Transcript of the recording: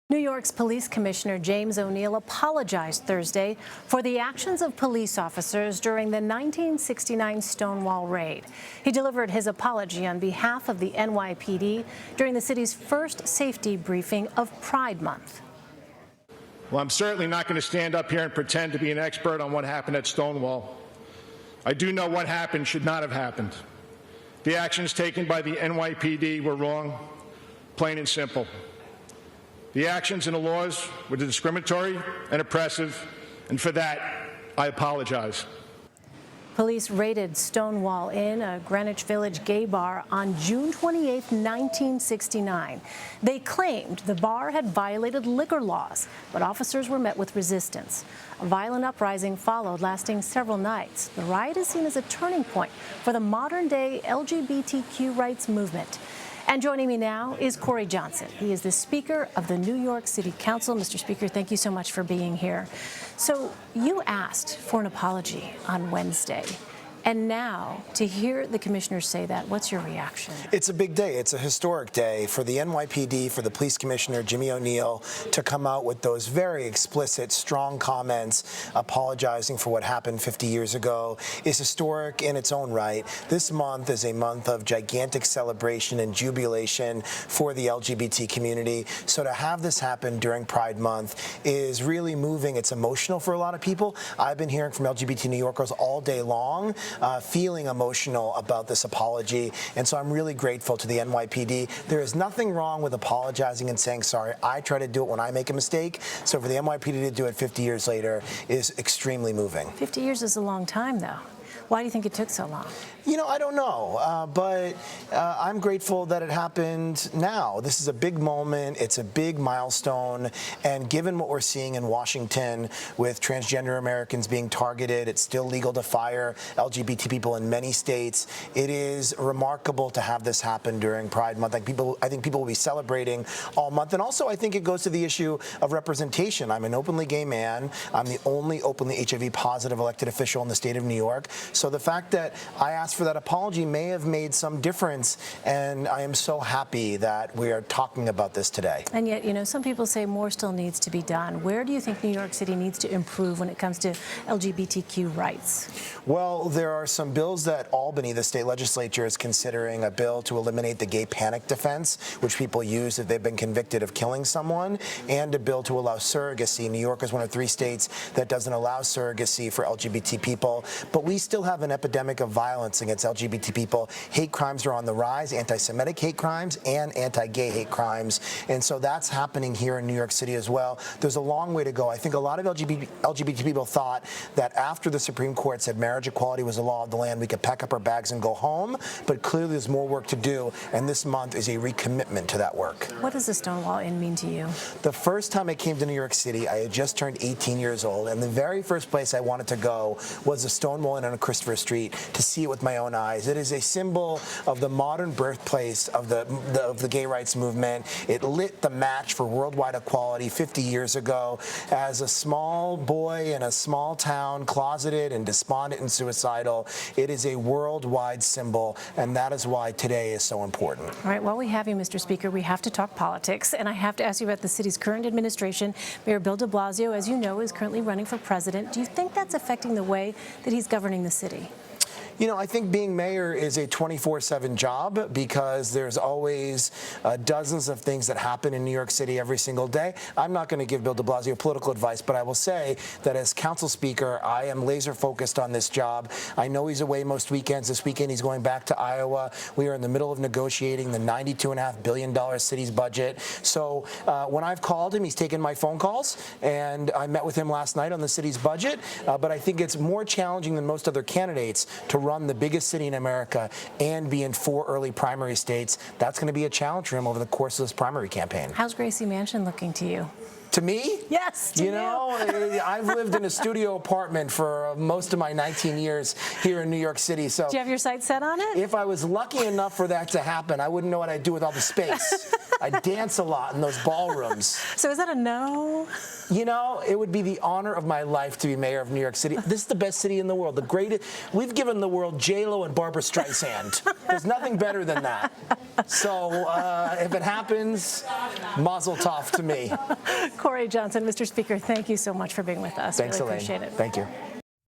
New York's Police Commissioner James O'Neill apologized Thursday for the actions of police officers during the 1969 Stonewall raid. He delivered his apology on behalf of the NYPD during the city's first safety briefing of Pride Month. Well, I'm certainly not going to stand up here and pretend to be an expert on what happened at Stonewall. I do know what happened should not have happened. The actions taken by the NYPD were wrong, plain and simple. The actions and the laws were discriminatory and oppressive, and for that, I apologize. Police raided Stonewall Inn, a Greenwich Village gay bar, on June 28, 1969. They claimed the bar had violated liquor laws, but officers were met with resistance. A violent uprising followed, lasting several nights. The riot is seen as a turning point for the modern-day LGBTQ rights movement. And joining me now is Corey Johnson. He is the Speaker of the New York City Council. Mr. Speaker, thank you so much for being here. So you asked for an apology on Wednesday. And now, to hear the commissioner say that, what's your reaction? It's a big day. It's a historic day for the NYPD, for the police commissioner, Jimmy O'Neill, to come out with those very explicit, strong comments apologizing for what happened 50 years ago is historic in its own right. This month is a month of gigantic celebration and jubilation for the LGBT community. So to have this happen during Pride Month is really moving. It's emotional for a lot of people. I've been hearing from LGBT New Yorkers all day long, feeling emotional about this apology, and so I'm really grateful to the NYPD. There is nothing wrong with apologizing and saying sorry. I try to do it when I make a mistake, so for the NYPD to do it 50 years later is extremely moving. 50 years is a long time, though. Why do you think it took so long? You know, I don't know, but I'm grateful that it happened now. This is a big moment. It's a big milestone. And given what we're seeing in Washington with transgender Americans being targeted, it's still legal to fire LGBT people in many states. It is remarkable to have this happen during Pride Month. I think people will be celebrating all month. And also, I think it goes to the issue of representation. I'm an openly gay man. I'm the only openly HIV positive elected official in the state of New York. So the fact that I asked for that apology may have made some difference, and I am so happy that we are talking about this today. And yet, you know, some people say more still needs to be done. Where do you think New York City needs to improve when it comes to LGBTQ rights? Well, there are some bills that Albany, the state legislature, is considering, a bill to eliminate the gay panic defense, which people use if they've been convicted of killing someone, and a bill to allow surrogacy. New York is one of 3 states that doesn't allow surrogacy for LGBT people, but we still have an epidemic of violence against LGBT people. Hate crimes are on the rise, anti-Semitic hate crimes and anti-gay hate crimes, and so that's happening here in New York City as well. There's a long way to go. I think a lot of LGBT people thought that after the Supreme Court said marriage equality was the law of the land, we could pack up our bags and go home, but clearly there's more work to do, and this month is a recommitment to that work. What does the Stonewall Inn mean to you? The first time I came to New York City, I had just turned 18 years old, and the very first place I wanted to go was the Stonewall Inn on Christopher Street to see it with my own eyes. It is a symbol of the modern birthplace of the gay rights movement. It lit the match for worldwide equality 50 years ago. As a small boy in a small town, closeted and despondent and suicidal, it is a worldwide symbol, and that is why today is so important. All right, while we have you, Mr. Speaker, we have to talk politics, and I have to ask you about the city's current administration. Mayor Bill de Blasio, as you know, is currently running for president. Do you think that's affecting the way that he's governing the city? You know, I think being mayor is a 24/7 job because there's always dozens of things that happen in New York City every single day. I'm not going to give Bill de Blasio political advice, but I will say that as council speaker, I am laser focused on this job. I know he's away most weekends. This weekend he's going back to Iowa. We are in the middle of negotiating the $92.5 billion city's budget. So when I've called him, he's taken my phone calls, and I met with him last night on the city's budget. But I think it's more challenging than most other candidates to run the biggest city in America and be in 4 early primary states. That's going to be a challenge for him over the course of this primary campaign. How's Gracie Mansion looking to you? To me? Yes, to you. You know, I've lived in a studio apartment for most of my 19 years here in New York City. So, do you have your sights set on it? If I was lucky enough for that to happen, I wouldn't know what I'd do with all the space. I dance a lot in those ballrooms. So is that a no? You know, it would be the honor of my life to be mayor of New York City. This is the best city in the world. The greatest. We've given the world J-Lo and Barbara Streisand. There's nothing better than that. So if it happens, mazel tov to me. Corey Johnson, Mr. Speaker, thank you so much for being with us. Thanks, really Elaine. Appreciate it. Thank you.